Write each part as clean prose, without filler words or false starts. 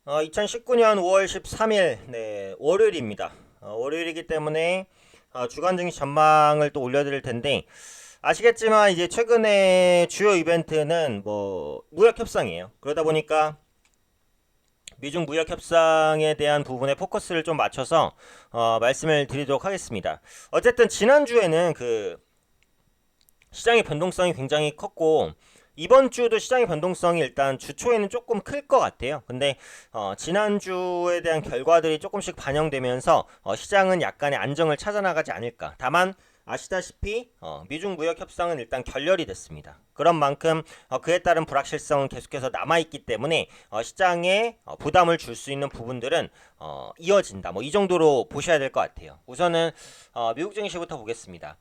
2019년 5월 13일, 네, 월요일입니다. 월요일이기 때문에 주간 증시 전망을 또 올려드릴 텐데, 아시겠지만 이제 최근에 주요 이벤트는 뭐 무역 협상이에요. 그러다 보니까 미중 무역 협상에 대한 부분에 포커스를 좀 맞춰서 말씀을 드리도록 하겠습니다. 어쨌든 지난주에는 그 시장의 변동성이 굉장히 컸고, 이번 주도 시장의 변동성이 일단 주 초에는 조금 클 것 같아요. 근데 지난주에 대한 결과들이 조금씩 반영되면서 시장은 약간의 안정을 찾아 나가지 않을까. 다만 아시다시피 미중 무역 협상은 일단 결렬이 됐습니다. 그런 만큼 그에 따른 불확실성은 계속해서 남아있기 때문에 시장에 부담을 줄 수 있는 부분들은 이어진다. 뭐 이 정도로 보셔야 될 것 같아요. 우선은 미국 증시부터 보겠습니다.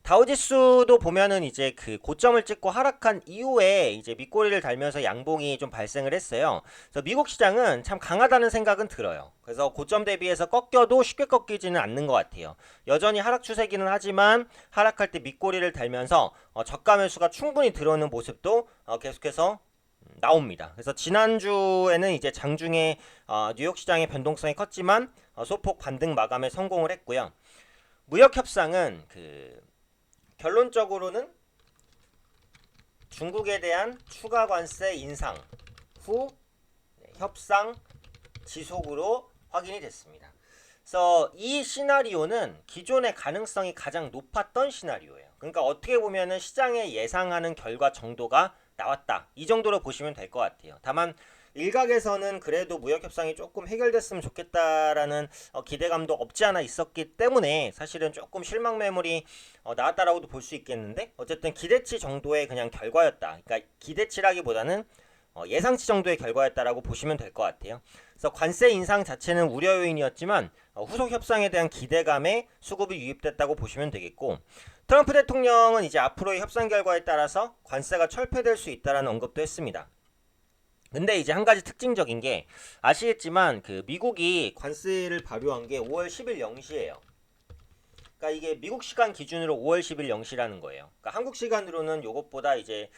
다우지수도 보면은 이제 그 고점을 찍고 하락한 이후에 이제 밑꼬리를 달면서 양봉이 좀 발생을 했어요. 그래서 미국 시장은 참 강하다는 생각은 들어요. 그래서 고점 대비해서 꺾여도 쉽게 꺾이지는 않는 것 같아요. 여전히 하락 추세기는 하지만 하락할 때 밑꼬리를 달면서 저가 매수가 충분히 들어오는 모습도 계속해서 나옵니다. 그래서 지난주에는 이제 장중에 뉴욕 시장의 변동성이 컸지만 소폭 반등 마감에 성공을 했고요. 무역 협상은 그 결론적으로는 중국에 대한 추가 관세 인상 후 협상 지속으로 확인이 됐습니다. 그래서 이 시나리오는 기존의 가능성이 가장 높았던 시나리오예요. 그러니까 어떻게 보면은 시장에 예상하는 결과 정도가 나왔다. 이 정도로 보시면 될 것 같아요. 다만 일각에서는 그래도 무역 협상이 조금 해결됐으면 좋겠다라는 기대감도 없지 않아 있었기 때문에 사실은 조금 실망 매물이 나왔다라고도 볼 수 있겠는데, 어쨌든 기대치 정도의 그냥 결과였다. 그러니까 기대치라기보다는 예상치 정도의 결과였다라고 보시면 될 것 같아요. 그래서 관세 인상 자체는 우려 요인이었지만 후속 협상에 대한 기대감에 수급이 유입됐다고 보시면 되겠고, 트럼프 대통령은 이제 앞으로의 협상 결과에 따라서 관세가 철폐될 수 있다라는 언급도 했습니다. 근데 이제 한 가지 특징적인 게, 아시겠지만 그 미국이 관세를 발효한 게 5월 10일 0시예요. 그러니까 이게 미국 시간 기준으로 5월 10일 0시라는 거예요. 그러니까 한국 시간으로는 요것보다 이제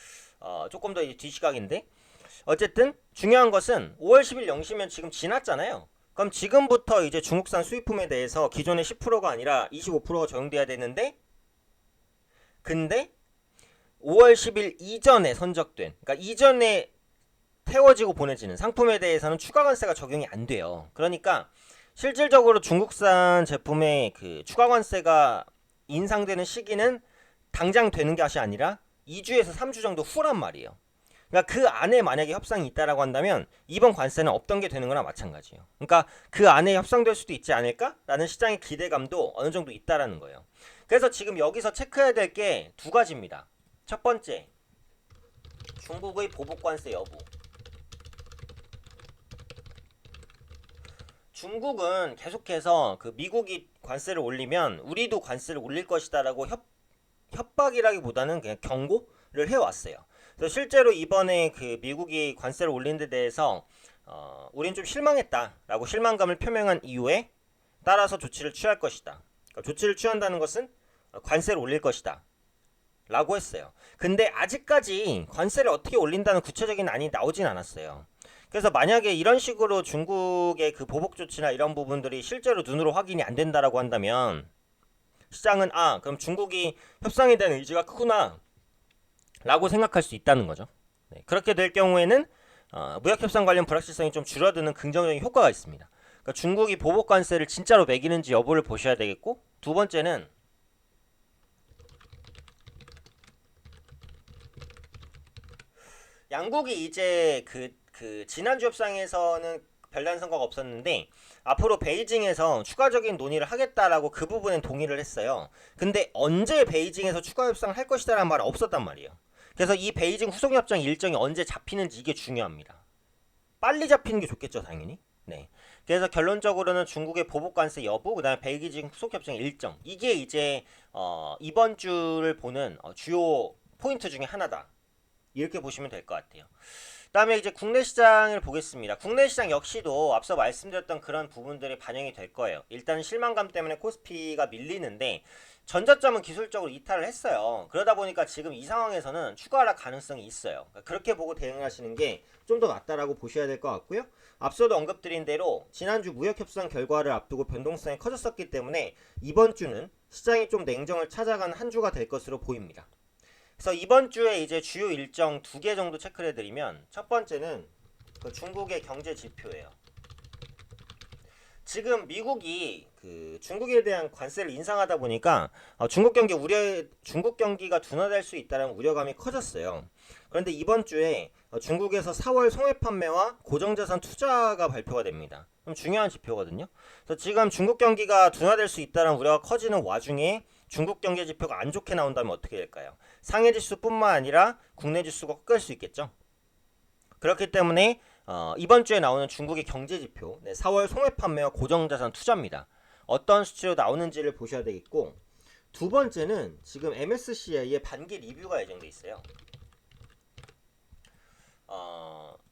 조금 더 뒤시각인데, 어쨌든 중요한 것은 5월 10일 0시면 지금 지났잖아요. 그럼 지금부터 이제 중국산 수입품에 대해서 기존의 10%가 아니라 25%가 적용돼야 되는데, 근데 5월 10일 이전에 선적된, 그러니까 이전에 태워지고 보내지는 상품에 대해서는 추가 관세가 적용이 안 돼요. 그러니까 실질적으로 중국산 제품의 그 추가 관세가 인상되는 시기는 당장 되는 것이 아니라 2주에서 3주 정도 후란 말이에요. 그러니까 그 안에 만약에 협상이 있다라고 한다면 이번 관세는 없던 게 되는 거나 마찬가지예요. 그러니까 그 안에 협상될 수도 있지 않을까라는 시장의 기대감도 어느 정도 있다라는 거예요. 그래서 지금 여기서 체크해야 될 게 두 가지입니다. 첫 번째, 중국의 보복 관세 여부. 중국은 계속해서 그 미국이 관세를 올리면 우리도 관세를 올릴 것이다라고 협박이라기보다는 그냥 경고를 해왔어요. 그래서 실제로 이번에 그 미국이 관세를 올린 데 대해서 우린 좀 실망했다라고 실망감을 표명한 이후에 따라서 조치를 취할 것이다. 그러니까 조치를 취한다는 것은 관세를 올릴 것이다 라고 했어요. 근데 아직까지 관세를 어떻게 올린다는 구체적인 안이 나오진 않았어요. 그래서 만약에 이런 식으로 중국의 그 보복 조치나 이런 부분들이 실제로 눈으로 확인이 안 된다라고 한다면 시장은 그럼 중국이 협상에 대한 의지가 크구나 라고 생각할 수 있다는 거죠. 네, 그렇게 될 경우에는 무역협상 관련 불확실성이 좀 줄어드는 긍정적인 효과가 있습니다. 그러니까 중국이 보복 관세를 진짜로 매기는지 여부를 보셔야 되겠고, 두 번째는 양국이 이제 그 지난주 협상에서는 별다른 성과가 없었는데 앞으로 베이징에서 추가적인 논의를 하겠다라고 그 부분엔 동의를 했어요. 근데 언제 베이징에서 추가 협상을 할 것이다라는 말은 없었단 말이에요. 그래서 이 베이징 후속 협상 일정이 언제 잡히는지 이게 중요합니다. 빨리 잡히는 게 좋겠죠, 당연히. 네. 그래서 결론적으로는 중국의 보복 관세 여부, 그다음에 베이징 후속 협상 일정, 이게 이제 이번 주를 보는 주요 포인트 중에 하나다. 이렇게 보시면 될 것 같아요. 그다음에 이제 국내 시장을 보겠습니다. 국내 시장 역시도 앞서 말씀드렸던 그런 부분들이 반영이 될 거예요. 일단 실망감 때문에 코스피가 밀리는데 전저점은 기술적으로 이탈을 했어요. 그러다 보니까 지금 이 상황에서는 추가 하락 가능성이 있어요. 그러니까 그렇게 보고 대응하시는 게 좀 더 낫다라고 보셔야 될 것 같고요. 앞서도 언급드린 대로 지난주 무역협상 결과를 앞두고 변동성이 커졌었기 때문에 이번 주는 시장이 좀 냉정을 찾아가는 한 주가 될 것으로 보입니다. 그래서 이번 주에 이제 주요 일정 2개 정도 체크를 해드리면, 첫 번째는 그 중국의 경제 지표예요. 지금 미국이 그 중국에 대한 관세를 인상하다 보니까 중국 경기가 둔화될 수 있다는 우려감이 커졌어요. 그런데 이번 주에 중국에서 4월 송외 판매와 고정자산 투자가 발표가 됩니다. 좀 중요한 지표거든요. 그래서 지금 중국 경기가 둔화될 수 있다는 우려가 커지는 와중에 중국 경제 지표가 안 좋게 나온다면 어떻게 될까요? 상해 지수뿐만 아니라 국내 지수가 꺾일 수 있겠죠. 그렇기 때문에 이번 주에 나오는 중국의 경제 지표, 4월 송외 판매와 고정자산 투자입니다. 어떤 수치로 나오는지를 보셔야 되겠고, 두 번째는 지금 MSCI의 반기 리뷰가 예정돼 있어요.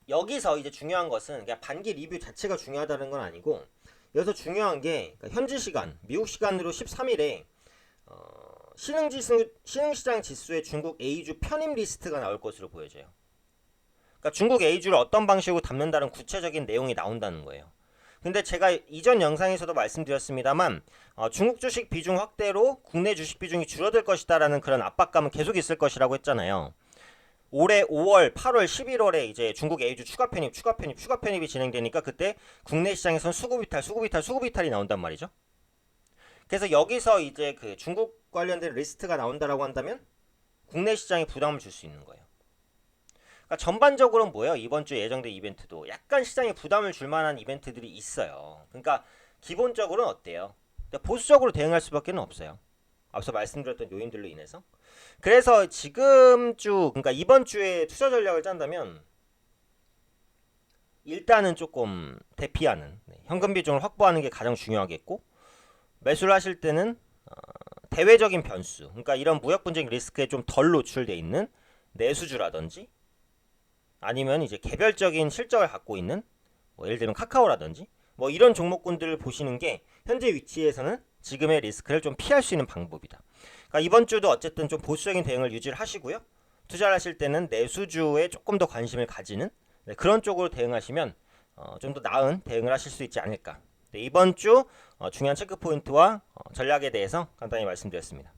여기서 이제 중요한 것은 그냥 반기 리뷰 자체가 중요하다는 건 아니고, 여기서 중요한 게 그러니까 현지 시간, 미국 시간으로 13일에 신흥시장 지수의 중국 A주 편입 리스트가 나올 것으로 보여져요. 그러니까 중국 A주를 어떤 방식으로 담는다는 구체적인 내용이 나온다는 거예요. 근데 제가 이전 영상에서도 말씀드렸습니다만 중국 주식 비중 확대로 국내 주식 비중이 줄어들 것이다라는 그런 압박감은 계속 있을 것이라고 했잖아요. 올해 5월, 8월, 11월에 이제 중국 A주 추가 편입이 진행되니까 그때 국내 시장에선 수급이탈이 나온단 말이죠. 그래서 여기서 이제 그 중국 관련된 리스트가 나온다라고 한다면 국내 시장에 부담을 줄 수 있는 거예요. 그러니까 전반적으로는 뭐예요? 이번 주 예정된 이벤트도 약간 시장에 부담을 줄 만한 이벤트들이 있어요. 그러니까 기본적으로는 어때요? 보수적으로 대응할 수밖에 없어요. 앞서 말씀드렸던 요인들로 인해서. 그래서 그러니까 이번 주에 투자 전략을 짠다면 일단은 조금 대피하는, 현금 비중을 확보하는 게 가장 중요하겠고, 매수를 하실 때는 대외적인 변수, 그러니까 이런 무역 분쟁 리스크에 좀 덜 노출돼 있는 내수주라든지 아니면 이제 개별적인 실적을 갖고 있는 예를 들면 카카오라든지 이런 종목군들을 보시는 게 현재 위치에서는 지금의 리스크를 좀 피할 수 있는 방법이다. 그러니까 이번 주도 어쨌든 좀 보수적인 대응을 유지를 하시고요. 투자를 하실 때는 내수주에 조금 더 관심을 가지는 그런 쪽으로 대응하시면 좀 더 나은 대응을 하실 수 있지 않을까. 이번 주 중요한 체크 포인트와 전략에 대해서 간단히 말씀드렸습니다.